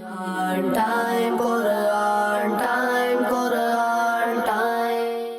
Quran time, Quran time, Quran time.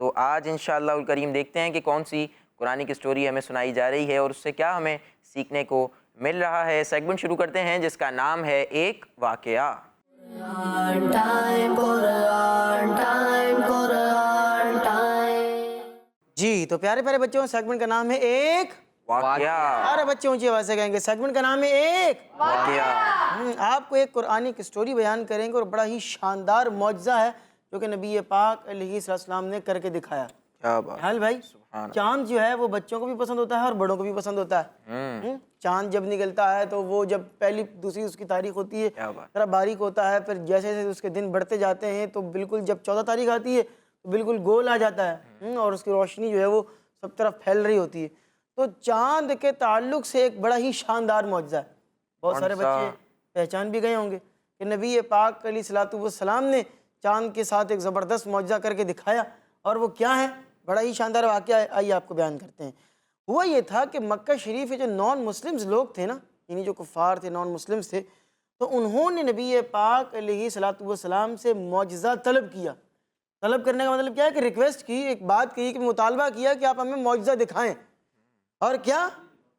تو آج انشاءاللہ الکریم دیکھتے ہیں کہ کون سی قرآن کی سٹوری ہمیں سنائی جا رہی ہے اور اس سے کیا ہمیں سیکھنے کو مل رہا ہے۔ سیگمنٹ شروع کرتے ہیں جس کا نام ہے ایک واقعہ۔ Quran time, Quran time, Quran time. جی تو پیارے پیارے بچوں، سیگمنٹ کا نام ہے ایک واقعہ، ارے بچے اونچی آواز سے کہیں گے، سیگمنٹ کا نام ہے ایک واقعہ۔ آپ کو ایک قرآنی کی سٹوری بیان کریں گے اور بڑا ہی شاندار معجزہ ہے جو کہ نبی پاک علیہ السلام نے کر کے دکھایا۔ کیا بات، حال بھائی، چاند جو ہے وہ بچوں کو بھی پسند ہوتا ہے اور بڑوں کو بھی پسند ہوتا ہے۔ چاند جب نکلتا ہے تو وہ جب پہلی دوسری اس کی تاریخ ہوتی ہے ذرا باریک ہوتا ہے، پھر جیسے جیسے اس کے دن بڑھتے جاتے ہیں تو بالکل جب 14 تاریخ آتی ہے تو بالکل گول آ جاتا ہے اور اس کی روشنی جو ہے وہ سب طرف پھیل رہی ہوتی ہے۔ تو چاند کے تعلق سے ایک بڑا ہی شاندار معجزہ ہے، بہت سارے بچے پہچان بھی گئے ہوں گے کہ نبی پاک علیہ الصلوۃ والسلام نے چاند کے ساتھ ایک زبردست معجزہ کر کے دکھایا، اور وہ کیا ہے؟ بڑا ہی شاندار واقعہ ہے، آئیے آپ کو بیان کرتے ہیں۔ ہوا یہ تھا کہ مکہ شریف کے جو نان مسلمز لوگ تھے نا، یعنی جو کفار تھے، نان مسلمز تھے، تو انہوں نے نبی پاک علیہ الصلوۃ والسلام سے معجزہ طلب کیا۔ طلب کرنے کا مطلب کیا ہے کہ ریکویسٹ کی، ایک بات کی کہ مطالبہ کیا کہ آپ ہمیں معجزہ دکھائیں۔ اور کیا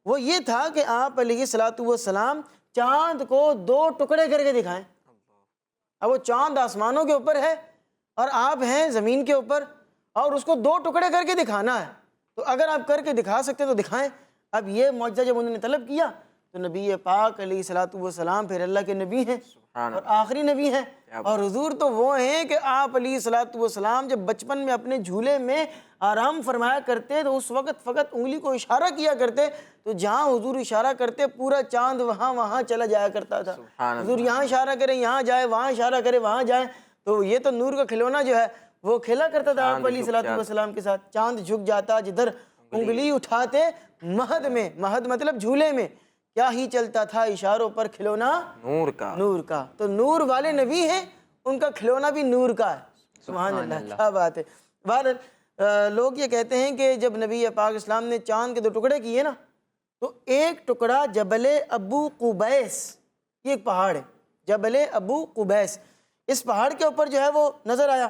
وہ یہ تھا کہ آپ علیہ الصلوۃ والسلام چاند کو 2 ٹکڑے کر کے دکھائیں۔ اب وہ چاند آسمانوں کے اوپر ہے اور آپ ہیں زمین کے اوپر، اور اس کو 2 ٹکڑے کر کے دکھانا ہے، تو اگر آپ کر کے دکھا سکتے تو دکھائیں۔ اب یہ معجزہ جب انہوں نے طلب کیا تو نبی پاک علیہ الصلوۃ والسلام پھر اللہ کے نبی ہیں اور آخری نبی ہیں، اور حضور تو وہ ہیں کہ آپ علیہ الصلوۃ والسلام جب بچپن میں اپنے جھولے میں آرام فرمایا کرتے تو اس وقت فقط انگلی کو اشارہ کیا کرتے، تو جہاں حضور اشارہ کرتے پورا چاند وہاں چلا جایا کرتا تھا۔ حضور یہاں اشارہ کریں یہاں جائے، وہاں اشارہ کرے وہاں جائے، تو یہ تو نور کا کھلونا جو ہے وہ کھیلا کرتا تھا آپ علیہ الصلوۃ والسلام کے ساتھ۔ چاند جھک جاتا جدھر انگلی اٹھاتے، مہد میں، مہد مطلب جھولے میں کیا ہی چلتا تھا؟ اشاروں پر کھلونا نور کا۔ تو نور والے نبی ہیں، ان کا کھلونا بھی نور کا ہے۔ سبحان اللہ، کیا بات ہے۔ بہرحال لوگ یہ کہتے ہیں کہ جب نبی پاک اسلام نے چاند کے 2 ٹکڑے کیے نا، تو ایک ٹکڑا جبل ابو قبیس، یہ ایک پہاڑ ہے جبل ابو قبیس، اس پہاڑ کے اوپر جو ہے وہ نظر آیا،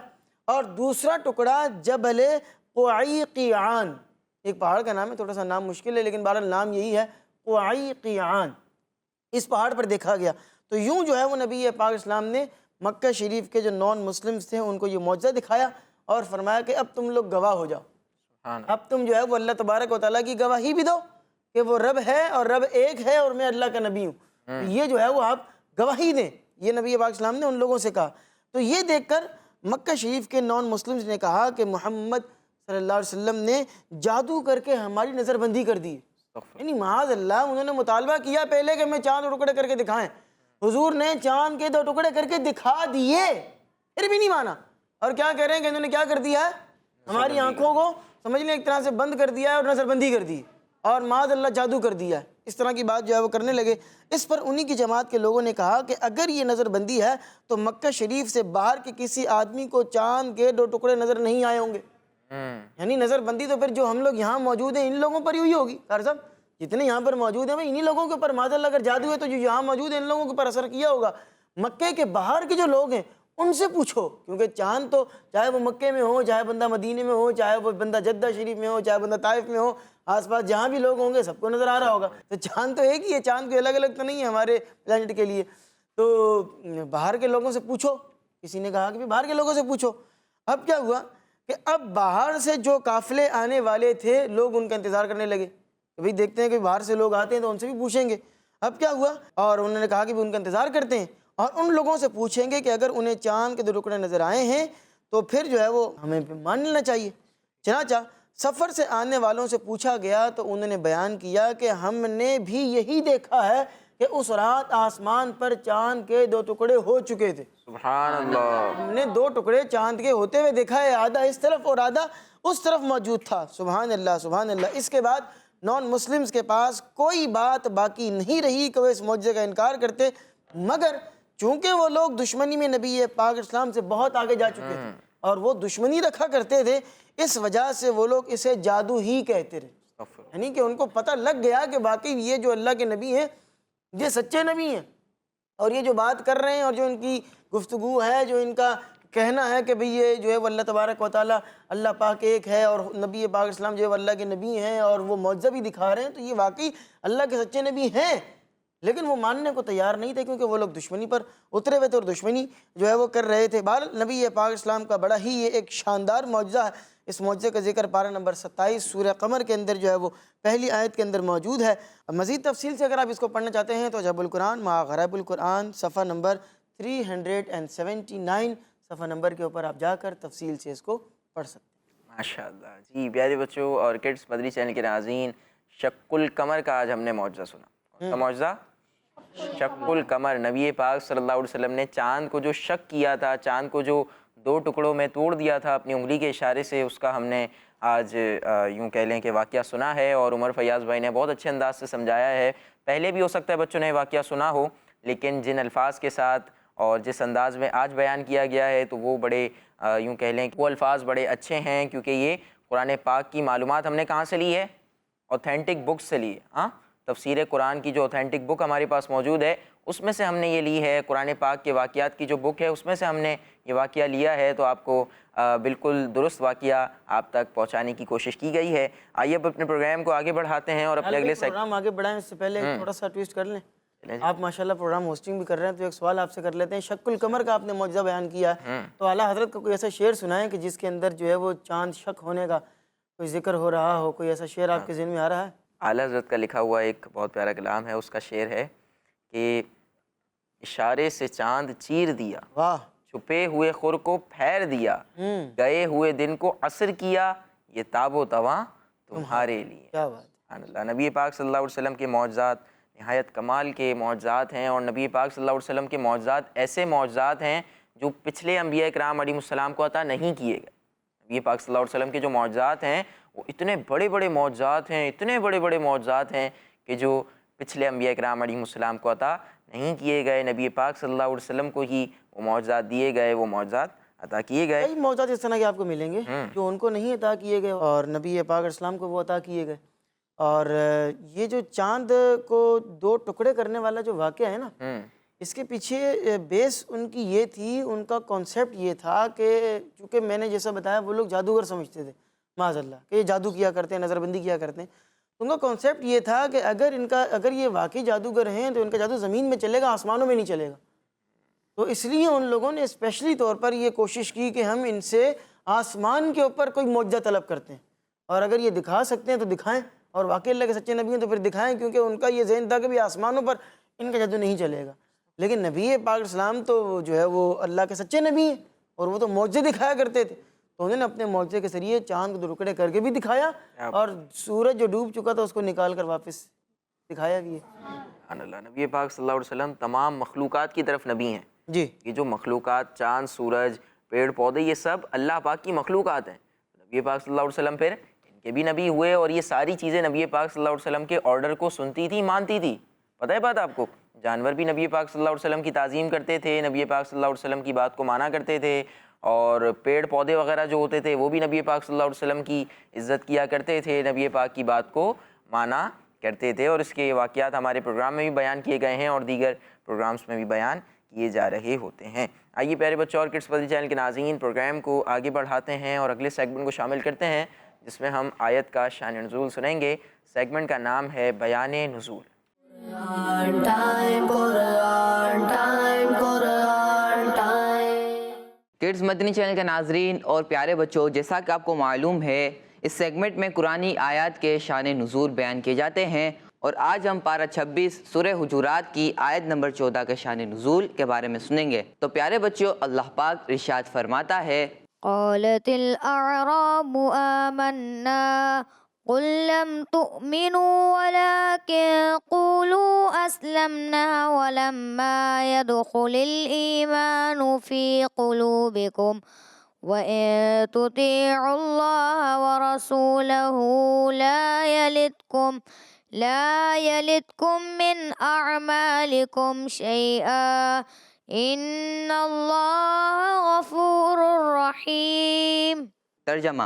اور دوسرا ٹکڑا جبل قعیقیعان، ایک پہاڑ کا نام ہے، تھوڑا سا نام مشکل ہے لیکن بہرحال نام یہی ہے، قعیقیعان، اس پہاڑ پر دیکھا گیا۔ تو یوں جو ہے وہ نبی پاک اسلام نے مکہ شریف کے جو نان مسلمز تھے ان کو یہ معجزہ دکھایا اور فرمایا کہ اب تم لوگ گواہ ہو جاؤ، اب تم جو ہے وہ اللہ تبارک و تعالیٰ کی گواہی بھی دو کہ وہ رب ہے اور رب ایک ہے اور میں اللہ کا نبی ہوں، یہ جو ہے وہ آپ گواہی دیں، یہ نبی پاک اسلام نے ان لوگوں سے کہا۔ تو یہ دیکھ کر مکہ شریف کے نان مسلمز نے کہا کہ محمد صلی اللہ علیہ وسلم نے جادو کر کے ہماری نظر بندی کر دی، یعنی معاذ اللہ انہوں نے مطالبہ کیا پہلے کہ ہمیں چاند 2 ٹکڑے کر کے دکھائیں، حضور نے چاند کے 2 ٹکڑے کر کے دکھا دیے، پھر بھی نہیں مانا، اور کیا کہہ رہے ہیں کہ انہوں نے کیا کر دیا ہے؟ ہماری آنکھوں کو سمجھ لیں ایک طرح سے بند کر دیا ہے اور نظر بندی کر دی اور معاذ اللہ جادو کر دیا ہے، اس طرح کی بات جو ہے وہ کرنے لگے۔ اس پر انہی کی جماعت کے لوگوں نے کہا کہ اگر یہ نظر بندی ہے تو مکہ شریف سے باہر کے کسی آدمی کو چاند کے 2 ٹکڑے نظر نہیں آئے ہوں گے، یعنی نظر بندی تو پھر جو ہم لوگ یہاں موجود ہیں ان لوگوں پر ہی ہوئی ہوگی، قاری صاحب جتنے یہاں پر موجود ہیں انہی لوگوں کے اوپر معاذ اللہ اگر جادو ہے تو جو یہاں موجود ہیں ان لوگوں کے اوپر اثر کیا ہوگا۔ مکے کے باہر کے جو لوگ ہیں ان سے پوچھو، کیونکہ چاند تو چاہے وہ مکے میں ہو، چاہے بندہ مدینے میں ہو، چاہے وہ بندہ جدہ شریف میں ہو، چاہے بندہ طائف میں ہو، آس پاس جہاں بھی لوگ ہوں گے سب کو نظر آ رہا ہوگا، تو چاند تو ایک ہی ہے، چاند کوئی الگ الگ تو نہیں ہے ہمارے پلانٹ کے لیے۔ تو باہر کے لوگوں سے پوچھو، کسی نے کہا کہ باہر کے لوگوں سے پوچھو۔ اب کیا ہوا کہ اب باہر سے جو قافلے آنے والے تھے لوگ ان کا انتظار کرنے لگے، بھئی دیکھتے ہیں کہ باہر سے لوگ آتے ہیں تو ان سے بھی پوچھیں گے۔ اب کیا ہوا، اور انہوں نے کہا کہ ان کا انتظار کرتے ہیں اور ان لوگوں سے پوچھیں گے کہ اگر انہیں چاند کے 2 ٹکڑے نظر آئے ہیں تو پھر جو ہے وہ ہمیں مان لینا چاہیے۔ چنانچہ سفر سے آنے والوں سے پوچھا گیا تو انہوں نے بیان کیا کہ ہم نے بھی یہی دیکھا ہے کہ اس رات آسمان پر چاند کے 2 ٹکڑے ہو چکے تھے۔ سبحان اللہ، ہم نے 2 ٹکڑے چاند کے ہوتے ہوئے دیکھا ہے، آدھا اس طرف اور آدھا اس طرف موجود تھا۔ سبحان اللہ، سبحان اللہ۔ اس کے بعد نان مسلمز کے پاس کوئی بات باقی نہیں رہی کہ وہ اس معجزے کا انکار کرتے، مگر چونکہ وہ لوگ دشمنی میں نبی پاک اسلام سے بہت آگے جا چکے تھے اور وہ دشمنی رکھا کرتے تھے، اس وجہ سے وہ لوگ اسے جادو ہی کہتے رہے، یعنی کہ ان کو پتہ لگ گیا کہ واقعی یہ جو اللہ کے نبی ہیں یہ سچے نبی ہیں، اور یہ جو بات کر رہے ہیں اور جو ان کی گفتگو ہے، جو ان کا کہنا ہے کہ بھئی یہ جو ہے وہ اللہ تبارک و تعالیٰ اللہ پاک ایک ہے اور نبی پاک اسلام جو ہے وہ اللہ کے نبی ہیں اور وہ معجزہ بھی دکھا رہے ہیں، تو یہ واقعی اللہ کے سچے نبی ہیں، لیکن وہ ماننے کو تیار نہیں تھے کیونکہ وہ لوگ دشمنی پر اترے ہوئے تھے اور دشمنی جو ہے وہ کر رہے تھے۔ بہرحال نبی پاک اسلام کا بڑا ہی یہ ایک شاندار معجزہ ہے، اس معجزے کا ذکر پارہ نمبر 27 سورہ قمر کے اندر جو ہے وہ پہلی آیت کے اندر موجود ہے۔ مزید تفصیل سے اگر آپ اس کو پڑھنا چاہتے ہیں تو عجب القرآن مع غرائب القرآن صفحہ نمبر 379 صفحہ نمبر کے اوپر آپ جا کر تفصیل سے اس کو پڑھ سکتے ہیں۔ ماشاءاللہ جی پیارے بچوں اور کڈس مدنی چینل کے ناظرین، شق القمر کا آج ہم نے معجزہ سنا۔ کون سا معجزہ؟ شق القمر۔ نبی پاک صلی اللہ علیہ وسلم نے چاند کو جو شق کیا تھا، چاند کو جو دو ٹکڑوں میں توڑ دیا تھا اپنی انگلی کے اشارے سے، اس کا ہم نے آج یوں کہہ لیں کہ واقعہ سنا ہے، اور عمر فیاض بھائی نے بہت اچھے انداز سے سمجھایا ہے۔ پہلے بھی ہو سکتا ہے بچوں نے واقعہ سنا ہو، لیکن جن الفاظ کے ساتھ اور جس انداز میں آج بیان کیا گیا ہے تو وہ بڑے یوں کہہ لیں کہ وہ الفاظ بڑے اچھے ہیں، کیونکہ یہ قرآن پاک کی معلومات ہم نے کہاں سے لی ہے؟ اوتھینٹک بک سے لی ہے۔ ہاں، تفسیر قرآن کی جو اوتھینٹک بک ہمارے پاس موجود ہے اس میں سے ہم نے یہ لی ہے، قرآن پاک کے واقعات کی جو بک ہے اس میں سے ہم نے یہ واقعہ لیا ہے، تو آپ کو بالکل درست واقعہ آپ تک پہنچانے کی کوشش کی گئی ہے۔ آئیے اب اپنے پروگرام کو آگے بڑھاتے ہیں اور اپنے اگلے پروگرام آگے بڑھائیں اس سے پہلے تھوڑا سا ٹویسٹ کر لیں۔ آپ ماشاءاللہ پروگرام ہوسٹنگ بھی کر رہے ہیں تو ایک سوال آپ سے کر لیتے ہیں۔ شق القمر کا آپ نے معجزہ بیان کیا ہے، تو اعلیٰ حضرت کا کوئی ایسا شعر سنائیں کہ جس کے اندر جو ہے وہ چاند شق ہونے کا کوئی ذکر ہو رہا ہو، کوئی ایسا شعر آپ کے ذہن میں آ رہا ہے؟ اعلیٰ حضرت کا لکھا ہوا ایک بہت پیارا کلام ہے، اس کا شعر ہے کہ اشارے سے چاند چیر دیا، واہ، چھپے ہوئے خور کو پھیر دیا، گئے ہوئے دن کو عصر کیا، یہ تاب و تواں تمہارے لیے۔ کیا بات! سبحان اللہ۔ نبی پاک صلی اللہ علیہ وسلم کے معجزات نہایت کمال کے معجزات ہیں، اور نبی پاک صلی اللہ علیہ وسلم کے معجزات ایسے معجزات ہیں جو پچھلے انبیاء کرام علیہ السلام کو عطا نہیں کیے گئے۔ نبی پاک صلی اللہ علیہ وسلم کے جو معجزات ہیں وہ اتنے بڑے بڑے معجزات ہیں، اتنے بڑے بڑے معجزات ہیں کہ جو پچھلے انبیاء کرام علیہ السلام کو عطا نہیں کیے گئے۔ نبی پاک صلی اللہ علیہ وسلم کو ہی وہ معجزات دیے گئے، وہ معجزات عطا کیے گئے۔ کئی معجزات اس طرح کے آپ کو ملیں گے جو ان کو نہیں عطا کیے گئے اور نبی پاک اسلام کو وہ عطا کیے گئے۔ اور یہ جو چاند کو دو ٹکڑے کرنے والا جو واقعہ ہے نا، اس کے پیچھے بیس ان کی یہ تھی، ان کا کانسیپٹ یہ تھا کہ چونکہ میں نے جیسا بتایا وہ لوگ جادوگر سمجھتے تھے معاذ اللہ کہ یہ جادو کیا کرتے ہیں، نظر بندی کیا کرتے ہیں۔ ان کا کانسیپٹ یہ تھا کہ اگر یہ واقعی جادوگر ہیں تو ان کا جادو زمین میں چلے گا، آسمانوں میں نہیں چلے گا۔ تو اس لیے ان لوگوں نے اسپیشلی طور پر یہ کوشش کی کہ ہم ان سے آسمان کے اوپر کوئی معجزہ طلب کرتے ہیں، اور اگر یہ دکھا سکتے ہیں تو دکھائیں، اور واقعی اللہ کے سچے نبی ہیں تو پھر دکھائیں، کیونکہ ان کا یہ ذہن تھا کہ بھی آسمانوں پر ان کا جادو نہیں چلے گا۔ لیکن نبی پاک اسلام تو جو ہے وہ اللہ کے سچے نبی ہیں، اور وہ تو معجزے دکھایا کرتے تھے، تو انہوں نے اپنے معجزے کے ذریعے چاند کو دو ٹکڑے کر کے بھی دکھایا، اور سورج جو ڈوب چکا تھا اس کو نکال کر واپس دکھایا بھی ہے۔ سبحان اللہ۔ نبی پاک صلی اللہ علیہ وسلم تمام مخلوقات کی طرف نبی ہیں۔ جی، یہ جو مخلوقات، چاند، سورج، پیڑ پودے، یہ سب اللہ پاک کی مخلوقات ہیں۔ نبی پاک صلی اللہ علیہ وسلم پھر ان کے بھی نبی ہوئے، اور یہ ساری چیزیں نبی پاک صلی اللہ علیہ وسلم کے آرڈر کو سنتی تھی، مانتی تھی۔ پتہ ہے بات آپ کو؟ جانور بھی نبی پاک صلی اللہ علیہ وسلم کی تعظیم کرتے تھے، نبی پاک صلی اللہ علیہ وسلم کی بات کو مانا کرتے تھے، اور پیڑ پودے وغیرہ جو ہوتے تھے وہ بھی نبی پاک صلی اللہ علیہ وسلم کی عزت کیا کرتے تھے، نبی پاک کی بات کو مانا کرتے تھے، اور اس کے واقعات ہمارے پروگرام میں بھی بیان کیے گئے ہیں اور دیگر پروگرامز میں بھی بیان کیے جا رہے ہوتے ہیں۔ آئیے پیارے بچوں اور کڈس مدنی چینل کے ناظرین، پروگرام کو آگے بڑھاتے ہیں اور اگلے سیگمنٹ کو شامل کرتے ہیں جس میں ہم آیت کا شان نزول سنیں گے۔ سیگمنٹ کا نام ہے بیان نزول۔ Quran time, Quran time, Quran time. Kids مدنی چینل کے ناظرین اور پیارے بچوں، جیسا کہ آپ کو معلوم ہے اس سیگمنٹ میں قرآنی آیات کے شان نزول بیان کیے جاتے ہیں، اور آج ہم پارہ 26 سورہ حجرات کی آیت نمبر 14 کے شان نزول کے بارے میں سنیں گے۔ تو پیارے بچوں، اللہ پاک ارشاد فرماتا ہے، قالت الأعراب آمنا قل لم تؤمنوا ولكن قولوا أسلمنا ولما يدخل الإيمان في قلوبكم وإن تطيعوا الله ورسوله لا يلدكم من أعمالكم شيئا إن الله غفور رحيم۔ ترجمہ،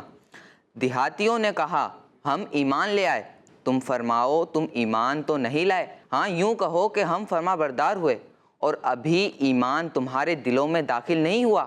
دیہاتیوں نے کہا ہم ایمان لے آئے، تم فرماؤ تم ایمان تو نہیں لائے، ہاں یوں کہو کہ ہم فرما بردار ہوئے، اور ابھی ایمان تمہارے دلوں میں داخل نہیں ہوا،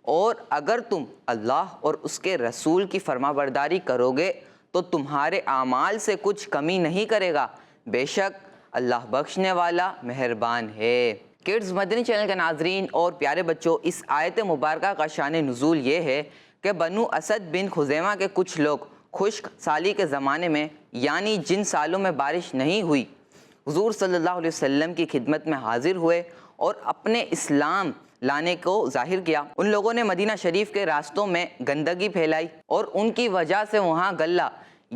اور اگر تم اللہ اور اس کے رسول کی فرمانبرداری کرو گے تو تمہارے اعمال سے کچھ کمی نہیں کرے گا، بے شک اللہ بخشنے والا مہربان ہے۔ کڈز مدنی چینل کے ناظرین اور پیارے بچوں، اس آیت مبارکہ کا شان نزول یہ ہے کہ بنو اسد بن خزیمہ کے کچھ لوگ خشک سالی کے زمانے میں، یعنی جن سالوں میں بارش نہیں ہوئی، حضور صلی اللہ علیہ وسلم کی خدمت میں حاضر ہوئے اور اپنے اسلام لانے کو ظاہر کیا۔ ان لوگوں نے مدینہ شریف کے راستوں میں گندگی پھیلائی اور ان کی وجہ سے وہاں غلہ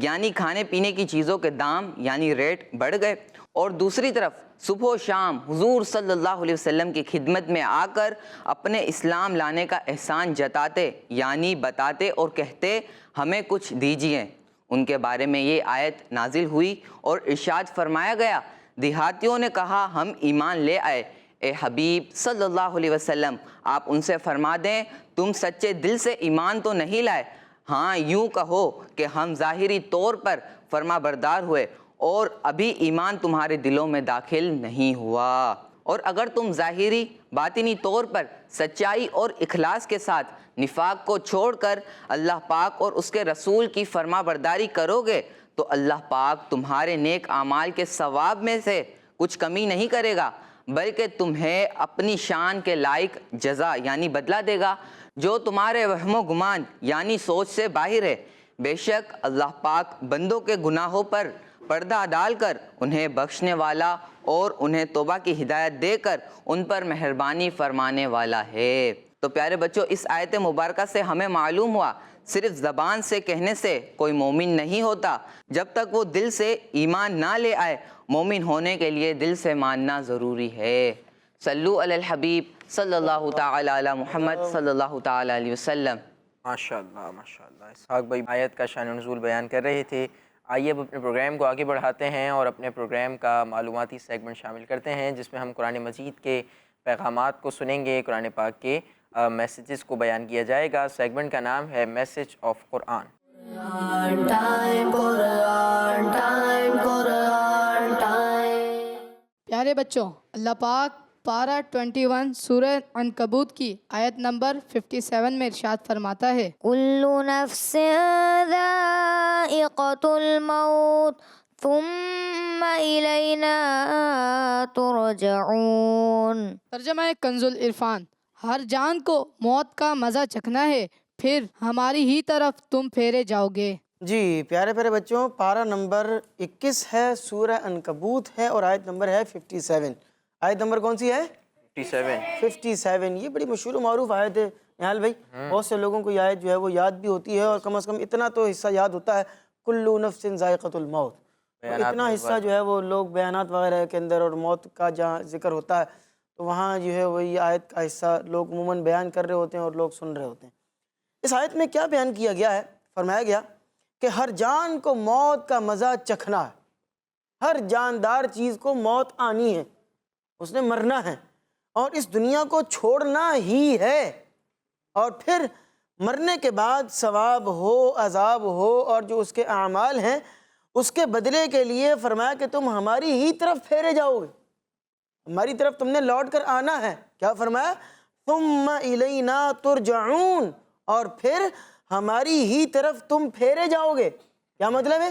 یعنی کھانے پینے کی چیزوں کے دام یعنی ریٹ بڑھ گئے، اور دوسری طرف صبح و شام حضور صلی اللہ علیہ وسلم کی خدمت میں آ کر اپنے اسلام لانے کا احسان جتاتے یعنی بتاتے اور کہتے ہمیں کچھ دیجیے۔ ان کے بارے میں یہ آیت نازل ہوئی اور ارشاد فرمایا گیا، دیہاتیوں نے کہا ہم ایمان لے آئے، اے حبیب صلی اللہ علیہ وسلم آپ ان سے فرما دیں تم سچے دل سے ایمان تو نہیں لائے، ہاں یوں کہو کہ ہم ظاہری طور پر فرما بردار ہوئے اور ابھی ایمان تمہارے دلوں میں داخل نہیں ہوا، اور اگر تم ظاہری باطنی طور پر سچائی اور اخلاص کے ساتھ نفاق کو چھوڑ کر اللہ پاک اور اس کے رسول کی فرما برداری کرو گے تو اللہ پاک تمہارے نیک اعمال کے ثواب میں سے کچھ کمی نہیں کرے گا، بلکہ تمہیں اپنی شان کے لائق جزا یعنی بدلہ دے گا جو تمہارے وہم و گمان یعنی سوچ سے باہر ہے۔ بے شک اللہ پاک بندوں کے گناہوں پر پردہ ڈال کر انہیں بخشنے والا اور انہیں توبہ کی ہدایت دے کر ان پر مہربانی فرمانے والا ہے۔ تو پیارے بچوں، اس آیت مبارکہ سے ہمیں معلوم ہوا صرف زبان سے کہنے سے کوئی مومن نہیں ہوتا، جب تک وہ دل سے ایمان نہ لے آئے۔ مومن ہونے کے لیے دل سے ماننا ضروری ہے۔ صلو علی الحبیب صلی اللہ تعالی علی محمد صلی اللہ تعالی علیہ وسلم۔ ماشاءاللہ ماشاءاللہ، اسحاق بھائی آیت کا شان نزول بیان کر رہے تھے۔ آئیے اب اپنے پروگرام کو آگے بڑھاتے ہیں اور اپنے پروگرام کا معلوماتی سیگمنٹ شامل کرتے ہیں، جس میں ہم قرآن مجید کے پیغامات کو سنیں گے، قرآن پاک کے میسیجز کو بیان کیا جائے گا۔ سیگمنٹ کا نام ہے message of Quran. Quran time, Quran time, Quran time. پیارے بچوں، اللہ پاک پارہ 21 سورہ عنکبوت کی آیت نمبر 57 میں ارشاد فرماتا ہے، كل نفس ذائقة الموت ثم إلينا ترجعون۔ ترجمہ کنز العرفان، ہر جان کو موت کا مزہ چکھنا ہے، پھر ہماری ہی طرف تم پھیرے جاؤ گے۔ جی پیارے پیارے بچوں، پارہ نمبر 21 ہے، سورہ عنکبوت ہے اور آیت نمبر ہے 57۔ آیت نمبر کون سی ہے؟ 57۔ یہ بڑی مشہور و معروف آیت ہے نہال بھائی، بہت سے لوگوں کو یہ آیت جو ہے وہ یاد بھی ہوتی ہے، اور کم از کم اتنا تو حصہ یاد ہوتا ہے، کلو نفس ذائقۃ الموت۔ اتنا حصہ جو ہے وہ لوگ بیانات وغیرہ کے اندر اور موت کا جہاں ذکر ہوتا ہے تو وہاں جو ہے وہ یہ آیت کا حصہ لوگ عموماً بیان کر رہے ہوتے ہیں اور لوگ سن رہے ہوتے ہیں۔ اس آیت میں کیا بیان کیا گیا ہے؟ فرمایا گیا کہ ہر جان کو موت کا مزہ چکھنا ہے، ہر جاندار چیز کو موت آنی ہے، اس نے مرنا ہے اور اس دنیا کو چھوڑنا ہی ہے، اور پھر مرنے کے بعد ثواب ہو عذاب ہو اور جو اس کے اعمال ہیں اس کے بدلے کے لیے فرمایا کہ تم ہماری ہی طرف پھیرے جاؤ گے، ہماری طرف تم نے لوٹ کر آنا ہے۔ کیا فرمایا؟ ثم الینا ترجعون، اور پھر ہماری ہی طرف تم پھیرے جاؤ گے۔ کیا مطلب ہے؟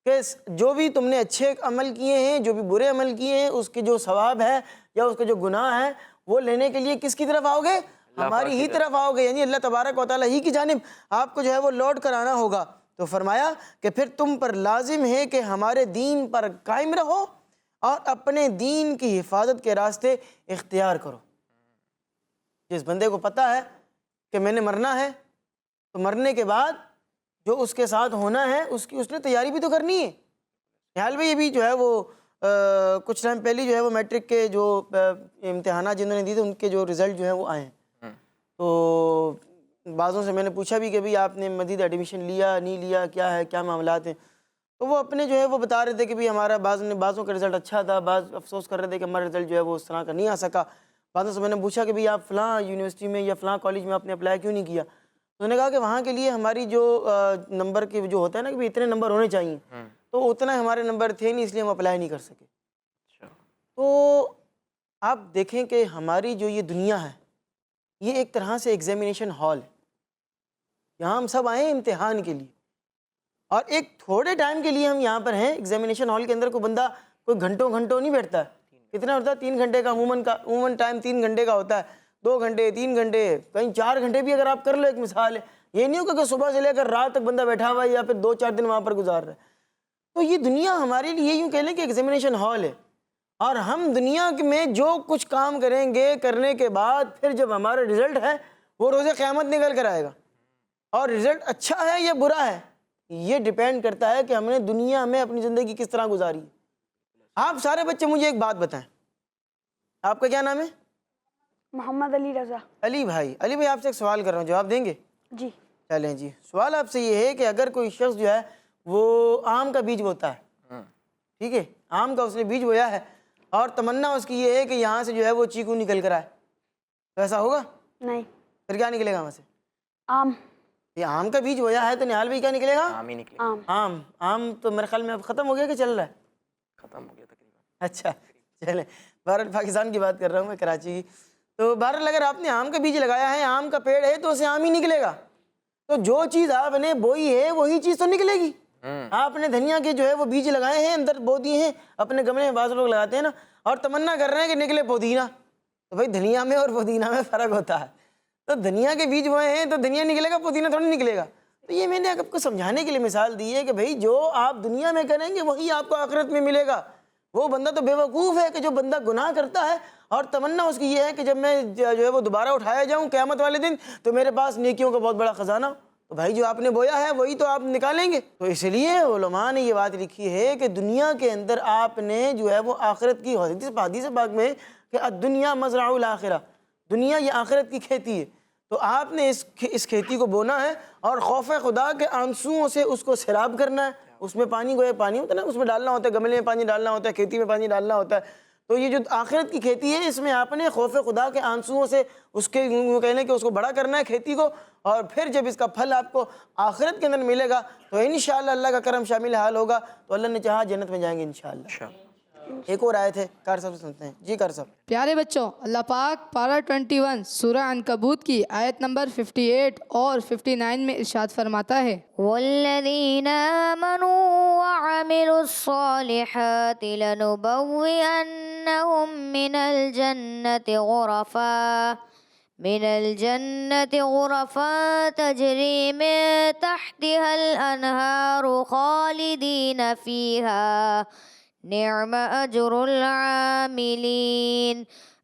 کہ جو بھی تم نے اچھے عمل کیے ہیں، جو بھی برے عمل کیے ہیں، اس کے جو ثواب ہے یا اس کے جو گناہ ہے وہ لینے کے لیے کس کی طرف آؤ گے؟ ہماری ہی طرف آؤ گے، یعنی اللہ تبارک و تعالیٰ ہی کی جانب آپ کو جو ہے وہ لوٹ کر آنا ہوگا۔ تو فرمایا کہ پھر تم پر لازم ہے کہ ہمارے دین پر قائم رہو اور اپنے دین کی حفاظت کے راستے اختیار کرو۔ جس بندے کو پتہ ہے کہ میں نے مرنا ہے تو مرنے کے بعد جو اس کے ساتھ ہونا ہے اس نے تیاری بھی تو کرنی ہے۔ نہال بھائی یہ بھی جو ہے وہ کچھ ٹائم پہلے جو ہے وہ میٹرک کے جو امتحانات جنہوں نے دی تھے ان کے جو رزلٹ جو ہیں وہ آئے ہیں، تو بعضوں سے میں نے پوچھا بھی کہ بھئی آپ نے مزید ایڈمیشن لیا نہیں لیا، کیا ہے کیا معاملات ہیں، تو وہ اپنے جو ہے وہ بتا رہے تھے کہ بھئی ہمارا بعضوں کا رزلٹ اچھا تھا، بعض افسوس کر رہے تھے کہ ہمارا رزلٹ جو ہے وہ اس طرح کا نہیں آ سکا۔ بعضوں سے میں نے پوچھا کہ بھئی آپ فلاں یونیورسٹی میں یا فلاں کالج میں آپ نے اپلائی کیوں نہیں کیا، تو انہوں نے کہا کہ وہاں کے لیے ہماری جو نمبر کے جو ہوتا ہے نا کہ اتنے نمبر ہونے چاہیے، تو اتنا ہمارے نمبر تھے نہیں، اس لیے ہم اپلائی نہیں کر سکے۔ تو آپ دیکھیں کہ ہماری جو یہ دنیا ہے یہ ایک طرح سے ایگزامینیشن ہال ہے، یہاں ہم سب آئے ہیں امتحان کے لیے، اور ایک تھوڑے ٹائم کے لیے ہم یہاں پر ہیں۔ ایگزامینیشن ہال کے اندر کوئی بندہ کوئی گھنٹوں نہیں بیٹھتا ہے، کتنا ہوتا ہے 3 گھنٹے کا عموماً ٹائم 3 گھنٹے کا ہوتا ہے، 2 گھنٹے 3 گھنٹے کہیں 4 گھنٹے بھی اگر آپ کر لو، ایک مثال ہے، یہ نہیں ہوگا کہ صبح سے لے کر رات تک بندہ بیٹھا ہوا ہے یا پھر 2-4 دن وہاں پر گزار رہا ہے۔ تو یہ دنیا ہمارے لیے یوں کہہ لیں کہ ایگزامینیشن ہال ہے، اور ہم دنیا میں جو کچھ کام کریں گے، کرنے کے بعد پھر جب ہمارا رزلٹ ہے وہ روز قیامت نکل کر آئے گا، اور رزلٹ اچھا ہے یا برا ہے یہ ڈیپینڈ کرتا ہے کہ ہم نے دنیا میں اپنی زندگی کس طرح گزاری ہے۔ آپ سارے بچے مجھے ایک بات بتائیں، آپ کا کیا نام ہے؟ محمد علی رضا۔ علی بھائی آپ سے ایک سوال کر رہا ہوں، جواب دیں گے؟ جی۔ چلیں جی، سوال آپ سے یہ ہے کہ اگر کوئی شخص جو ہے وہ آم کا بیج بوتا ہے، ٹھیک ہے، آم کا اس نے بیج بویا ہے، اور تمنا اس کی یہ ہے کہ یہاں سے جو ہے وہ چیکو نکل کر آئے، تو ایسا ہوگا؟ نہیں۔ پھر کیا نکلے گا وہاں سے؟ آم۔ یہ آم کا بیج بویا ہے تو نہال بھائی کیا نکلے گا؟ آم ہی نکلے، آم۔ آم تو میرے خیال میں اب ختم ہو گیا کہ چل رہا ہے؟ ختم ہو گیا تقریباً۔ اچھا چلیں، بہرحال پاکستان کی بات کر رہا ہوں میں، کراچی کی۔ تو بہرحال اگر آپ نے آم کا بیج لگایا ہے، آم کا پیڑ ہے، تو اسے آم ہی نکلے گا۔ تو جو چیز آپ نے بوئی ہے وہی چیز تو نکلے گی۔ آپ نے دھنیا کے جو ہے وہ بیج لگائے ہیں، اندر بو دیے ہیں اپنے گملے میں، بعض لوگ لگاتے ہیں نا، اور تمنا کر رہے ہیں کہ نکلے پودینہ، تو بھائی دھنیا میں اور پودینہ میں فرق ہوتا ہے۔ تو دھنیا کے بیج بوئے ہیں تو دھنیا نکلے گا، پودینہ تھوڑی نکلے گا۔ تو یہ میں نے آپ کو سمجھانے کے لیے مثال دی ہے کہ بھائی جو آپ دنیا میں کریں گے وہی آپ کو آخرت میں ملے گا۔ وہ بندہ تو بے وقوف ہے کہ جو بندہ گناہ کرتا ہے اور تمنا اس کی یہ ہے کہ جب میں جو ہے وہ دوبارہ اٹھایا جاؤں قیامت والے دن تو میرے پاس نیکیوں کا بہت بڑا خزانہ ہو۔ تو بھائی جو آپ نے بویا ہے وہی تو آپ نکالیں گے۔ تو اس لیے علماء نے یہ بات لکھی ہے کہ دنیا کے اندر آپ نے جو ہے وہ آخرت کی، حدیث پاک میں کہ الدنیا مزرع الآخرہ، دنیا یہ آخرت کی کھیتی ہے، تو آپ نے اس کھیتی کو بونا ہے، اور خوف خدا کے آنسوؤں سے اس کو سیراب کرنا ہے۔ اس میں پانی پانی ہوتا ہے نا، اس میں ڈالنا ہوتا ہے، گملے میں پانی ڈالنا ہوتا ہے، کھیتی میں پانی ڈالنا ہوتا ہے۔ تو یہ جو آخرت کی کھیتی ہے اس میں آپ نے خوف خدا کے آنسوؤں سے اس کے کہنے کہ اس کو بڑا کرنا ہے کھیتی کو، اور پھر جب اس کا پھل آپ کو آخرت کے اندر ملے گا تو انشاءاللہ اللہ کا کرم شامل حال ہوگا، تو اللہ نے چاہا جنت میں جائیں گے انشاءاللہ۔ ایک اور آیت ہے، کار صاحب سے سنتے ہیں۔ جی کار صاحب۔ پیارے بچوں، اللہ پاک پارہ 21 سورہ عنکبوت کی آیت نمبر 58 اور 59 میں ارشاد فرماتا ہے، والذین آمنوا وعملوا الصالحات لنبوئنہم من الجنة غرفا تجری من تحتها الانہار خالدین فیہا نعم اجر العاملین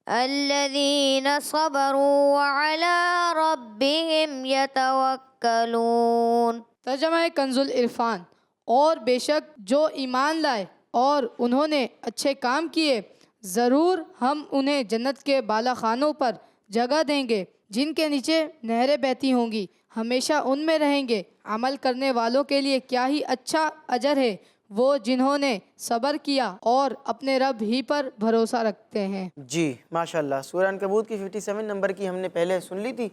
الذین صبروا وعلی ربهم یتوکلون۔ ترجمہ کنز العرفان، اور بے شک جو ایمان لائے اور انہوں نے اچھے کام کیے، ضرور ہم انہیں جنت کے بالا خانوں پر جگہ دیں گے جن کے نیچے نہریں بہتی ہوں گی، ہمیشہ ان میں رہیں گے۔ عمل کرنے والوں کے لیے کیا ہی اچھا اجر ہے، وہ جنہوں نے صبر کیا اور اپنے رب ہی پر بھروسہ رکھتے ہیں۔ جی ماشاءاللہ، سورہ عنکبوت کی 57 نمبر کی ہم نے پہلے سن لی تھی،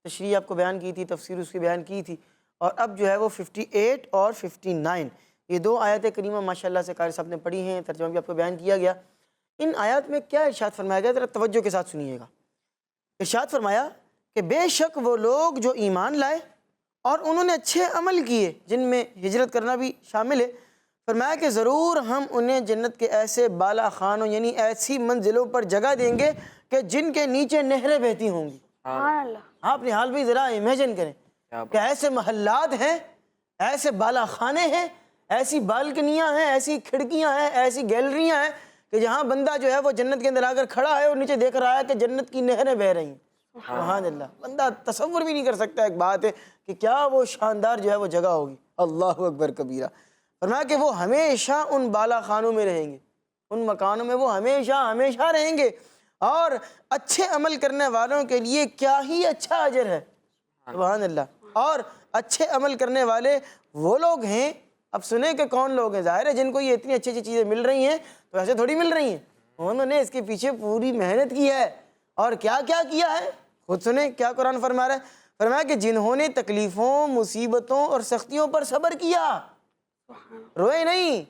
تشریح آپ کو بیان کی تھی، تفسیر اس کی بیان کی تھی، اور اب جو ہے وہ 58 اور 59 یہ 2 آیات کریمہ ماشاءاللہ سے قاری صاحب نے پڑھی ہیں، ترجمہ بھی آپ کو بیان کیا گیا۔ ان آیات میں کیا ارشاد فرمایا گیا، ذرا توجہ کے ساتھ سنیے گا۔ ارشاد فرمایا کہ بے شک وہ لوگ جو ایمان لائے اور انہوں نے اچھے عمل کیے، جن میں ہجرت کرنا بھی شامل ہے، فرمایا کہ ضرور ہم انہیں جنت کے ایسے بالا خانوں یعنی ایسی منزلوں پر جگہ دیں گے کہ جن کے نیچے نہریں بہتی ہوں گی۔ سبحان اللہ۔ آپ نے حال بھی ذرا امیجن کریں کہ ایسے محلات ہیں، ایسے بالا خانے ہیں، ایسی بالکنیاں ہیں، ایسی کھڑکیاں ہیں، ایسی گیلریاں ہیں کہ جہاں بندہ جو ہے وہ جنت کے اندر آ کر کھڑا ہے اور نیچے دیکھ رہا ہے کہ جنت کی نہریں بہہ رہی ہیں۔ سبحان اللہ، بندہ تصور بھی نہیں کر سکتا، ایک بات ہے کہ کیا وہ شاندار جو ہے وہ جگہ ہوگی۔ اللہ اکبر کبیرہ۔ فرمایا کہ وہ ہمیشہ ان بالا خانوں میں رہیں گے، ان مکانوں میں وہ ہمیشہ رہیں گے، اور اچھے عمل کرنے والوں کے لیے کیا ہی اچھا اجر ہے۔ سبحان اللہ۔ اور اچھے عمل کرنے والے وہ لوگ ہیں، اب سنیں کہ کون لوگ ہیں۔ ظاہر ہے جن کو یہ اتنی اچھی اچھی چیزیں مل رہی ہیں تو ایسے تھوڑی مل رہی ہیں، انہوں نے اس کے پیچھے پوری محنت کی ہے، اور کیا کیا کیا ہے خود سنیں کیا قرآن فرما رہا ہے۔ فرمایا کہ جنہوں نے تکلیفوں، مصیبتوں اور سختیوں پر صبر کیا، روئے نہیں،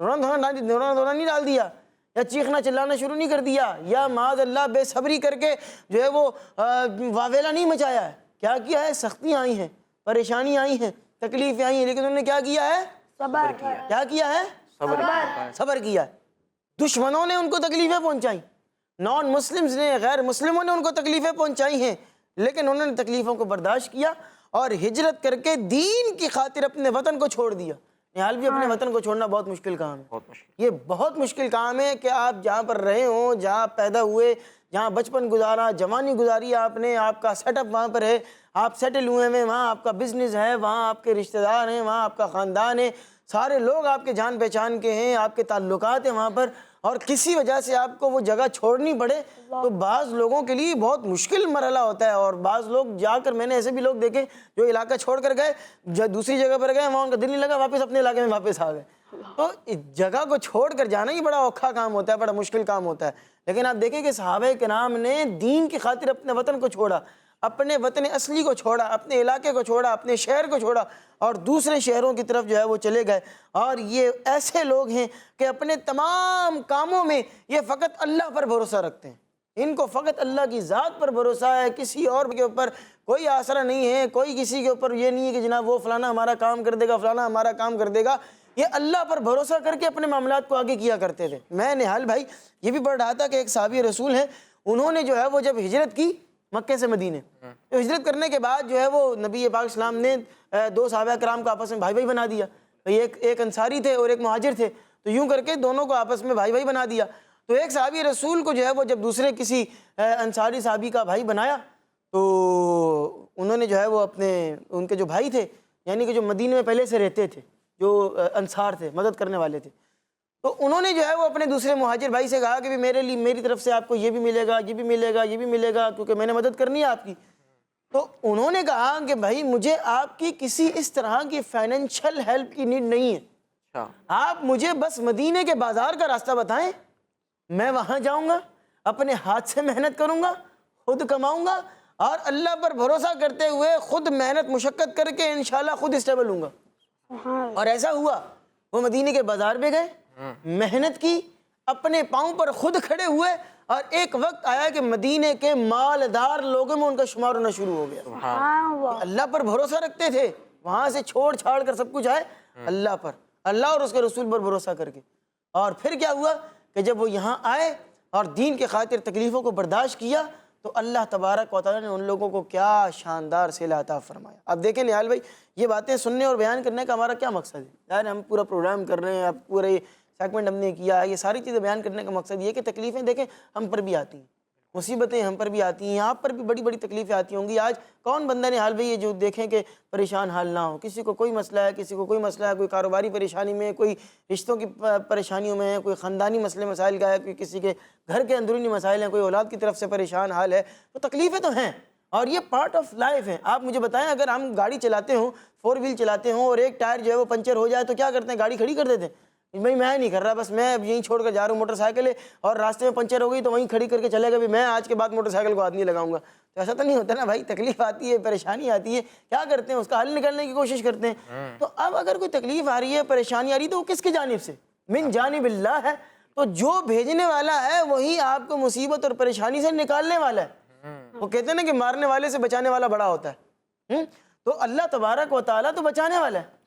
رونا دھونا نہیں ڈال دیا، یا چیخنا چلانا شروع نہیں کر دیا, یا معاذ اللہ بے صبری کر کے جو ہے وہ واویلا نہیں مچایا ہے. کیا کیا ہے؟ سختیاں آئی ہیں, پریشانی آئی ہیں, تکلیفیں آئی ہیں, لیکن انہوں نے کیا کیا ہے؟ صبر کیا کیا ہے؟ صبر کیا ہے. دشمنوں نے ان کو تکلیفیں پہنچائیں, نان مسلمز نے, غیر مسلموں نے ان کو تکلیفیں پہنچائی ہیں, لیکن انہوں نے تکلیفوں کو برداشت کیا اور ہجرت کر کے دین کی خاطر اپنے وطن کو چھوڑ دیا. نہال بھی اپنے وطن کو چھوڑنا بہت مشکل کام ہے. یہ بہت مشکل کام ہے کہ آپ جہاں پر رہے ہوں, جہاں پیدا ہوئے, جہاں بچپن گزارا, جوانی گزاری آپ نے, آپ کا سیٹ اپ وہاں پر ہے, آپ سیٹل ہوئے ہیں, وہاں آپ کا بزنس ہے, وہاں آپ کے رشتہ دار ہیں, وہاں آپ کا خاندان ہے, سارے لوگ آپ کے جان پہچان کے ہیں, آپ کے تعلقات ہیں وہاں پر, اور کسی وجہ سے آپ کو وہ جگہ چھوڑنی پڑے تو بعض لوگوں کے لیے بہت مشکل مرحلہ ہوتا ہے. اور بعض لوگ جا کر, میں نے ایسے بھی لوگ دیکھے جو علاقہ چھوڑ کر گئے, دوسری جگہ پر گئے, وہاں ان کا دل نہیں لگا, واپس اپنے علاقے میں واپس آ گئے. تو اس جگہ کو چھوڑ کر جانا ہی بڑا اوکھا کام ہوتا ہے, بڑا مشکل کام ہوتا ہے. لیکن آپ دیکھیں کہ صحابہ کرام نے دین کی خاطر اپنے وطن کو چھوڑا, اپنے وطن اصلی کو چھوڑا, اپنے علاقے کو چھوڑا, اپنے شہر کو چھوڑا اور دوسرے شہروں کی طرف جو ہے وہ چلے گئے. اور یہ ایسے لوگ ہیں کہ اپنے تمام کاموں میں یہ فقط اللہ پر بھروسہ رکھتے ہیں. ان کو فقط اللہ کی ذات پر بھروسہ ہے, کسی اور کے اوپر کوئی آسرا نہیں ہے, کوئی کسی کے اوپر یہ نہیں ہے کہ جناب وہ فلانا ہمارا کام کر دے گا, فلانا ہمارا کام کر دے گا. یہ اللہ پر بھروسہ کر کے اپنے معاملات کو آگے کیا کرتے تھے. میں نہال بھائی یہ بھی پڑھ رہا تھا کہ ایک صحابی رسول ہیں, انہوں نے جو ہے وہ جب ہجرت کی مکے سے مدینے, تو ہجرت کرنے کے بعد جو ہے وہ نبی پاک اسلام نے دو صحابہ کرام کو آپس میں بھائی بھائی بنا دیا. ایک انصاری تھے اور ایک مہاجر تھے, تو یوں کر کے دونوں کو آپس میں بھائی بھائی بنا دیا. تو ایک صحابی رسول کو جو ہے وہ جب دوسرے کسی انصاری صحابی کا بھائی بنایا, تو انہوں نے جو ہے وہ ان کے جو بھائی تھے, یعنی کہ جو مدینے میں پہلے سے رہتے تھے, جو انصار تھے, مدد کرنے والے تھے, تو انہوں نے جو ہے وہ اپنے دوسرے مہاجر بھائی سے کہا کہ بھی میرے لیے, میری طرف سے آپ کو یہ بھی ملے گا, یہ بھی ملے گا, یہ بھی ملے گا, کیونکہ میں نے مدد کرنی ہے آپ کی. تو انہوں نے کہا کہ بھائی مجھے آپ کی کسی اس طرح کی فائنینشیل ہیلپ کی نیڈ نہیں ہے, آپ مجھے بس مدینے کے بازار کا راستہ بتائیں, میں وہاں جاؤں گا, اپنے ہاتھ سے محنت کروں گا, خود کماؤں گا, اور اللہ پر بھروسہ کرتے ہوئے خود محنت مشقت کر کے انشاءاللہ خود اسٹیبل ہوں گا. اور ایسا ہوا, وہ مدینے کے بازار پہ گئے, محنت کی, اپنے پاؤں پر خود کھڑے ہوئے, اور ایک وقت آیا کہ مدینے کے مالدار لوگوں میں ان کا شمار ہونا شروع ہو گیا. اللہ پر بھروسہ رکھتے تھے, وہاں سے چھوڑ چھاڑ کر سب کچھ آئے اللہ پر, اللہ اور اس کے رسول پر بھروسہ کر کے. اور پھر کیا ہوا کہ جب وہ یہاں آئے اور دین کے خاطر تکلیفوں کو برداشت کیا, تو اللہ تبارک و تعالیٰ نے ان لوگوں کو کیا شاندار صلہ عطا فرمایا. اب دیکھیں نہال بھائی, یہ باتیں سننے اور بیان کرنے کا ہمارا کیا مقصد ہے؟ یار ہم پورا پروگرام کر رہے ہیں, اب پورے سیگمنٹ ہم نے کیا, یہ ساری چیزیں بیان کرنے کا مقصد یہ کہ تکلیفیں دیکھیں ہم پر بھی آتی ہیں, مصیبتیں ہم پر بھی آتی ہیں, آپ پر بھی بڑی بڑی تکلیفیں آتی ہوں گی. آج کون بندہ نہال بھائی یہ جو دیکھیں کہ پریشان حال نہ ہو, کسی کو کوئی مسئلہ ہے, کسی کو کوئی مسئلہ ہے, کوئی کاروباری پریشانی میں, کوئی رشتوں کی پریشانیوں میں ہے, کوئی خاندانی مسئلے مسائل کا ہے, کوئی کسی کے گھر کے اندرونی مسائل ہیں, کوئی اولاد کی طرف سے پریشان حال ہے. تو تکلیفیں تو ہیں اور یہ پارٹ آف لائف ہے. آپ مجھے بتائیں, اگر ہم گاڑی چلاتے ہوں, 4 ویل چلاتے ہوں, اور ایک ٹائر جو ہے وہ پنچر ہو جائے تو کیا کرتے ہیں؟ گاڑی کھڑی کر دیتے ہیں. بھائی میں نہیں کر رہا, بس میں اب یہیں چھوڑ کر جا رہا ہوں, موٹر سائیکل ہے اور راستے میں پنچر ہو گئی تو وہیں کھڑی کر کے چلے گا, بھی میں آج کے بعد موٹر سائیکل کو ہاتھ نہیں لگاؤں گا. تو ایسا تو نہیں ہوتا نا بھائی, تکلیف آتی ہے, پریشانی آتی ہے, کیا کرتے ہیں؟ اس کا حل نکالنے کی کوشش کرتے ہیں. تو اب اگر کوئی تکلیف آ رہی ہے, پریشانی آ رہی ہے, تو وہ کس کی جانب سے؟ من جانب اللہ ہے. تو جو بھیجنے والا ہے وہی آپ کو مصیبت اور پریشانی سے نکالنے والا ہے. وہ کہتے ہیں نا کہ مارنے والے سے بچانے والا بڑا ہوتا ہے, تو اللہ تبارک و تعالیٰ تو بچانے والا ہے.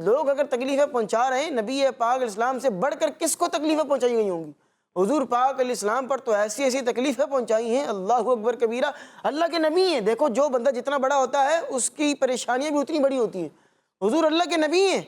لوگ اگر تکلیفیں پہنچا رہے ہیں, نبی پاک علیہ السلام سے بڑھ کر کس کو تکلیفیں پہنچائی گئی ہوں گی؟ حضور پاک علیہ السلام پر تو ایسی ایسی تکلیفیں پہنچائی ہیں, اللہ اکبر کبیرہ. اللہ کے نبی ہیں, دیکھو جو بندہ جتنا بڑا ہوتا ہے اس کی پریشانیاں بھی اتنی بڑی ہوتی ہیں. حضور اللہ کے نبی ہیں,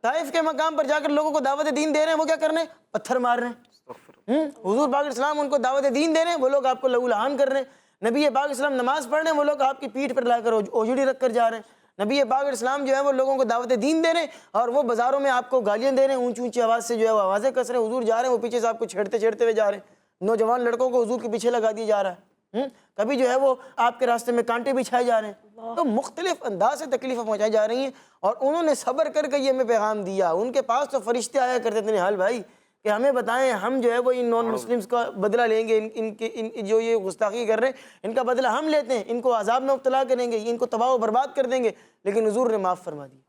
طائف کے مقام پر جا کر لوگوں کو دعوت دین دے رہے ہیں, وہ کیا کر رہے ہیں؟ پتھر مار رہے ہیں. حضور پاک علیہ السلام ان کو دعوت دین دے رہے ہیں, وہ لوگ آپ کو لہو لہان کر رہے ہیں. نبی پاک علیہ السلام نماز پڑھ رہے ہیں, وہ لوگ آپ کی پیٹھ پر لا کر اوجڑی رکھ کر جا رہے ہیں. نبی پاک علیہ السلام جو ہے وہ لوگوں کو دعوت دین دے رہے ہیں, اور وہ بازاروں میں آپ کو گالیاں دے رہے ہیں, اونچی اونچی آواز سے جو ہے وہ آوازیں کس رہے ہیں. حضور جا رہے ہیں, وہ پیچھے سے آپ کو چھیڑتے چھیڑتے ہوئے جا رہے ہیں. نوجوان لڑکوں کو حضور کے پیچھے لگا دیا جا رہا ہے, کبھی جو ہے وہ آپ کے راستے میں کانٹے بچھائے جا رہے ہیں. تو مختلف انداز سے تکلیفیں پہنچائی جا رہی ہیں, اور انہوں نے صبر کر کے یہ ہمیں پیغام دیا. ان کے پاس تو فرشتے آیا کرتے تھے نہال بھائی کہ ہمیں بتائیں, ہم جو ہے وہ ان نان مسلمز کا بدلہ لیں گے, ان جو یہ گستاخی کر رہے ہیں ان کا بدلہ ہم لیتے ہیں, ان کو عذاب میں مبتلا کریں گے, ان کو تباہ و برباد کر دیں گے. لیکن حضور نے معاف فرما دیا.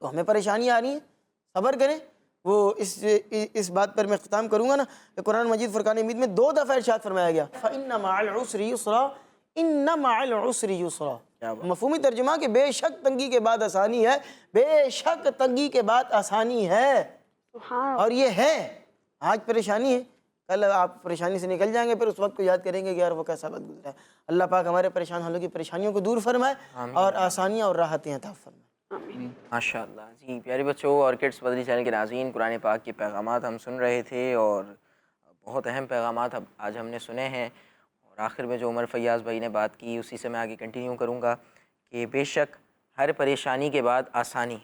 تو ہمیں پریشانی آ رہی ہے, صبر کریں, وہ اس بات پر میں اختتام کروں گا نا کہ قرآن مجید فرقان حمید میں 2 دفعہ ارشاد فرمایا گیا فَإِنَّ مَعَ الْعُسْرِ يُسْرًا إِنَّ مَعَ الْعُسْرِ يُسْرًا، مفہومی ترجمہ کہ بے شک تنگی کے بعد آسانی ہے، بے شک تنگی کے بعد آسانی ہے، اور یہ ہے۔ آج پریشانی ہے، کل آپ پریشانی سے نکل جائیں گے، پھر اس وقت کو یاد کریں گے کہ یار وہ کیسا وقت گزرا ہے۔ اللہ پاک ہمارے پریشان حالوں کی پریشانیوں کو دور فرمائے اور آسانیاں اور راحتیں عطا فرمائے۔ ماشاءاللہ جی۔ پیارے بچوں اور کڈس مدنی چینل کے ناظرین، قرآن پاک کے پیغامات ہم سن رہے تھے اور بہت اہم پیغامات آج ہم نے سنے ہیں، اور آخر میں جو عمر فیاض بھائی نے بات کی اسی سے میں آگے کنٹینیو کروں گا کہ بے شک ہر پریشانی کے بعد آسانی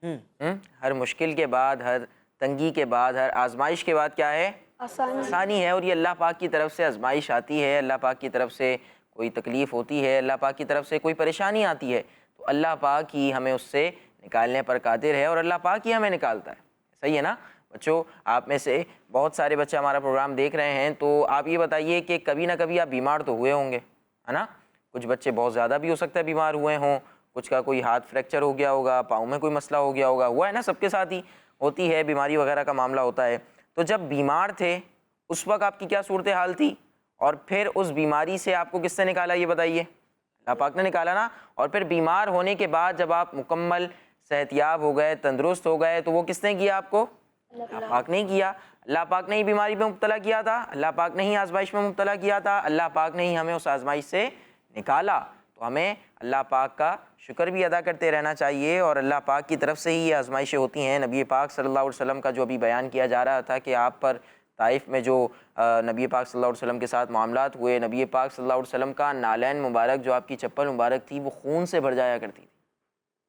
ہے، ہر مشکل کے بعد، ہر تنگی کے بعد، ہر آزمائش کے بعد کیا ہے؟ آسانی ہے۔ اور یہ اللہ پاک کی طرف سے آزمائش آتی ہے، اللہ پاک کی طرف سے کوئی تکلیف ہوتی ہے، اللہ پاک کی طرف سے کوئی پریشانی آتی ہے تو اللہ پاک ہی ہمیں اس سے نکالنے پر قادر ہے، اور اللہ پاک ہی ہمیں نکالتا ہے۔ صحیح ہے نا بچوں؟ آپ میں سے بہت سارے بچے ہمارا پروگرام دیکھ رہے ہیں، تو آپ یہ بتائیے کہ کبھی نہ کبھی آپ بیمار تو ہوئے ہوں گے، ہے نا؟ کچھ بچے بہت زیادہ بھی ہو سکتا ہے بیمار ہوئے ہوں، کچھ کا کوئی ہاتھ فریکچر ہو گیا ہوگا، پاؤں میں کوئی مسئلہ ہو گیا ہوگا، ہوا ہے نا؟ سب کے ساتھ ہی ہوتی ہے، بیماری وغیرہ کا معاملہ ہوتا ہے۔ تو جب بیمار تھے اس وقت آپ کی کیا صورتحال تھی، اور پھر اس بیماری سے آپ کو کس نے نکالا یہ بتائیے؟ اللہ پاک نے نکالا نا۔ اور پھر بیمار ہونے کے بعد جب آپ مکمل صحت یاب ہو گئے، تندرست ہو گئے، تو وہ کس نے کیا آپ کو؟ اللہ پاک نے کیا۔ اللہ پاک نے ہی بیماری میں مبتلا کیا تھا، اللہ پاک نے ہی آزمائش میں مبتلا کیا تھا، اللہ پاک نے ہی ہمیں اس آزمائش سے نکالا۔ تو ہمیں اللہ پاک کا شکر بھی ادا کرتے رہنا چاہیے، اور اللہ پاک کی طرف سے ہی یہ آزمائشیں ہوتی ہیں۔ نبی پاک صلی اللہ علیہ وسلم کا جو ابھی بیان کیا جا رہا تھا کہ آپ پر طائف میں جو نبی پاک صلی اللہ علیہ وسلم کے ساتھ معاملات ہوئے، نبی پاک صلی اللہ علیہ وسلم کا نالین مبارک، جو آپ کی چپل مبارک تھی، وہ خون سے بھر جایا کرتی تھی،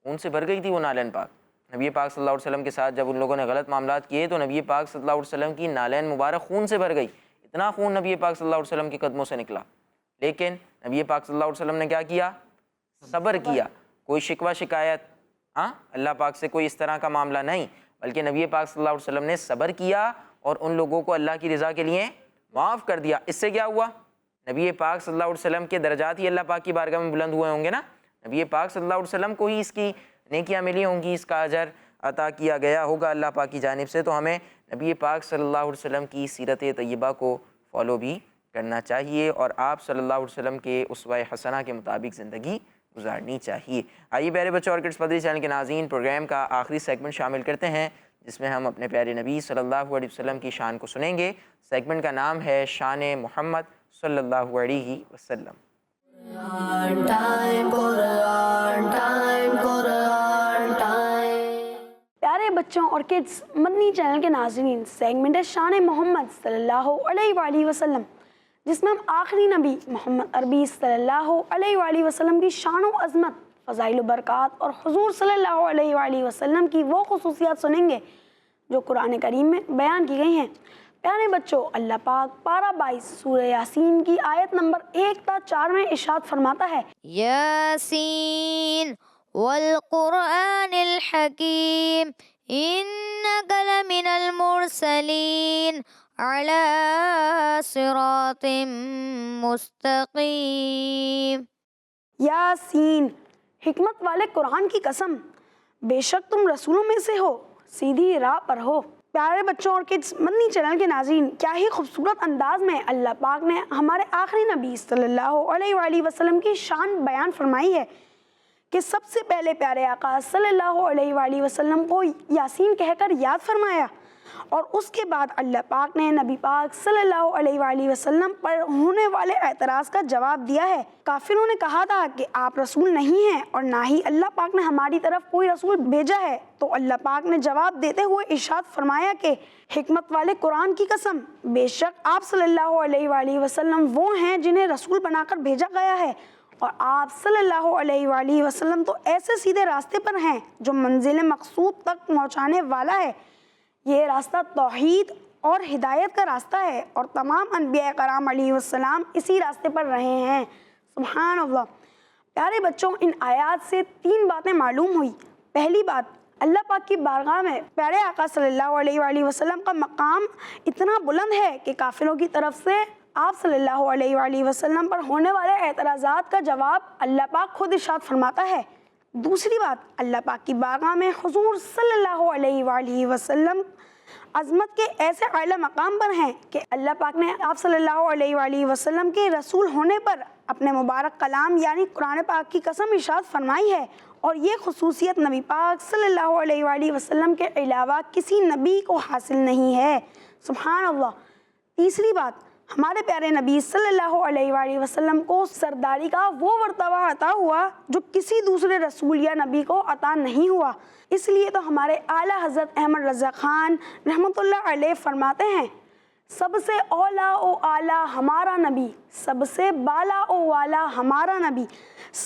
خون سے بھر گئی تھی وہ نالین پاک۔ نبی پاک صلی اللہ علیہ وسلم کے ساتھ جب ان لوگوں نے غلط معاملات کیے تو نبی پاک صلی اللہ علیہ وسلم کی نالین مبارک خون سے بھر گئی، اتنا خون نبی پاک صلی اللہ علیہ وسلم کے قدموں سے نکلا۔ لیکن نبی پاک صلی اللہ علیہ وسلم نے کیا کیا؟ صبر کیا۔ کوئی شکوہ شکایت اللہ پاک سے کوئی اس طرح کا معاملہ نہیں، بلکہ نبی پاک صلی اللہ علیہ وسلم نے صبر کیا اور ان لوگوں کو اللہ کی رضا کے لیے معاف کر دیا۔ اس سے کیا ہوا؟ نبی پاک صلی اللہ علیہ وسلم کے درجات ہی اللہ پاک کی بارگاہ میں بلند ہوئے ہوں گے نا۔ نبی پاک صلی اللہ علیہ وسلم کو ہی اس کی نیکیاں ملی ہوں گی، اس کا اجر عطا کیا گیا ہوگا اللہ پاک کی جانب سے۔ تو ہمیں نبی پاک صلی اللہ علیہ وسلم کی سیرت طیبہ کو فالو بھی کرنا چاہیے، اور آپ صلی اللہ علیہ وسلم کے اسوہ حسنہ کے مطابق زندگی گزارنی چاہیے۔ آئیے پیارے بچوں اور کڈس مدنی چینل کے ناظرین، پروگرام کا آخری سیگمنٹ شامل کرتے ہیں جس میں ہم اپنے پیارے نبی صلی اللہ علیہ وسلم کی شان کو سنیں گے۔ سیگمنٹ کا نام ہے شان محمد صلی اللہ علیہ وسلم۔ Quran time, Quran time, Quran time. پیارے بچوں اور کڈس مدنی چینل کے ناظرین، سیگمنٹ ہے شان محمد صلی اللہ علیہ وآلہ وسلم، جس میں ہم آخری نبی محمد عربی صلی اللہ علیہ وآلہ وسلم کی شان و عظمت، فضائل و برکات اور حضور صلی اللہ علیہ وآلہ وسلم کی وہ خصوصیات سنیں گے جو قرآن کریم میں بیان کی گئی ہیں۔ پیارے بچوں، اللہ پاک پارہ 22 سورہ یاسین کی آیت نمبر 1 تا 4 میں ارشاد فرماتا ہے، یاسین والقرآن الحکیم انک لمن المرسلین علی صراط مستقیم۔ یاسین، حکمت والے قرآن کی قسم، بے شک تم رسولوں میں سے ہو، سیدھی راہ پر ہو۔ پیارے بچوں اور کڈس مدنی چینل کے ناظرین، کیا ہی خوبصورت انداز میں اللہ پاک نے ہمارے آخری نبی صلی اللہ علیہ وآلہ وسلم کی شان بیان فرمائی ہے کہ سب سے پہلے پیارے آقا صلی اللہ علیہ وآلہ وسلم کو یاسین کہہ کر یاد فرمایا، اور اس کے بعد اللہ پاک نے نبی پاک صلی اللہ علیہ وآلہ وسلم پر ہونے والے اعتراض کا جواب دیا ہے۔ کافروں نے کہا تھا کہ آپ رسول نہیں ہیں اور نہ ہی اللہ پاک نے ہماری طرف کوئی رسول بھیجا ہے، تو اللہ پاک نے جواب دیتے ہوئے ارشاد فرمایا کہ حکمت والے قرآن کی قسم، بے شک آپ صلی اللہ علیہ وآلہ وسلم وہ ہیں جنہیں رسول بنا کر بھیجا گیا ہے، اور آپ صلی اللہ علیہ وآلہ وسلم تو ایسے سیدھے راستے پر ہیں جو منزل مقصود تک پہنچانے والا ہے۔ یہ راستہ توحید اور ہدایت کا راستہ ہے، اور تمام انبیاء کرام علیہ السلام اسی راستے پر رہے ہیں۔ سبحان اللہ۔ پیارے بچوں، ان آیات سے 3 باتیں معلوم ہوئی۔ پہلی بات، اللہ پاک کی بارگاہ میں پیارے آقا صلی اللہ علیہ وآلہ وسلم کا مقام اتنا بلند ہے کہ کافروں کی طرف سے آپ صلی اللہ علیہ وآلہ وسلم پر ہونے والے اعتراضات کا جواب اللہ پاک خود ارشاد فرماتا ہے۔ دوسری بات، اللہ پاک کی بارگاہ میں حضور صلی اللہ علیہ وآلہ وسلم عظمت کے ایسے اعلیٰ مقام پر ہیں کہ اللہ پاک نے آپ صلی اللہ علیہ وآلہ وسلم کے رسول ہونے پر اپنے مبارک کلام یعنی قرآن پاک کی قسم ارشاد فرمائی ہے، اور یہ خصوصیت نبی پاک صلی اللہ علیہ وآلہ وسلم کے علاوہ کسی نبی کو حاصل نہیں ہے۔ سبحان اللہ۔ تیسری بات، ہمارے پیارے نبی صلی اللہ علیہ وآلہ وسلم کو سرداری کا وہ مرتبہ عطا ہوا جو کسی دوسرے رسول یا نبی کو عطا نہیں ہوا۔ اس لیے تو ہمارے اعلیٰ حضرت احمد رضا خان رحمۃ اللہ علیہ فرماتے ہیں، سب سے اولا و اعلیٰ ہمارا نبی، سب سے بالا و والا ہمارا نبی،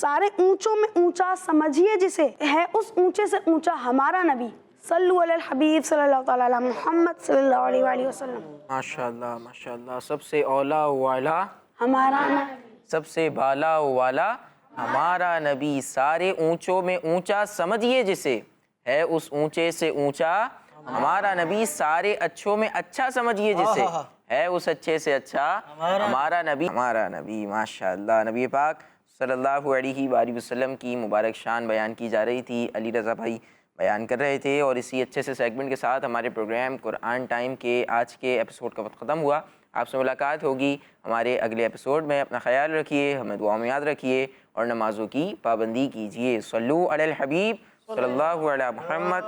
سارے اونچوں میں اونچا سمجھیے جسے، ہے اس اونچے سے اونچا ہمارا نبی۔ صلو علی الحبیب صلی اللہ تعالیٰ علی محمد صلی اللہ علیہ وآلہ وسلم۔ ماشاءاللہ ماشاءاللہ، سب سے اولا والا ہمارا نبی، سب سے بالا والا ہمارا نبی، سارے اونچوں میں اونچا سمجھیے جسے، ہے اس اونچے سے اونچا ہمارا نبی، سارے اچھوں میں اچھا سمجھیے جسے، ہے اس اچھے سے اچھا ہمارا نبی، ہمارا نبی۔ ماشاءاللہ، نبی پاک صلی اللہ علیہ وآلہ وسلم کی مبارک شان بیان کی جا رہی تھی، علی رضا بھائی بیان کر رہے تھے، اور اسی اچھے سے سیگمنٹ کے ساتھ ہمارے پروگرام قرآن ٹائم کے آج کے ایپیسوڈ کا وقت ختم ہوا۔ آپ سے ملاقات ہوگی ہمارے اگلے ایپیسوڈ میں۔ اپنا خیال رکھیے، ہمیں دعاؤں میں یاد رکھیے، اور نمازوں کی پابندی کیجیے۔ صلو علی الحبیب صلی اللہ علی محمد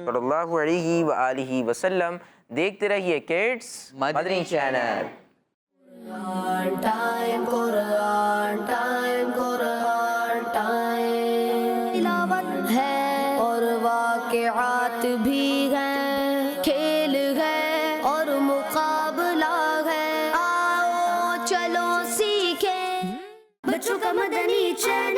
صلی اللہ علیہ وآلہ وسلم۔ دیکھتے رہیے کڈس مدنی چینل۔ قرآن ٹائم، قرآن ٹائم، قرآن ٹائم، تلاوت ہے اور واقعات بھی ہیں، کھیل ہے اور مقابلہ ہے، آؤ چلو سیکھیں بچوں کا مدنی چینل۔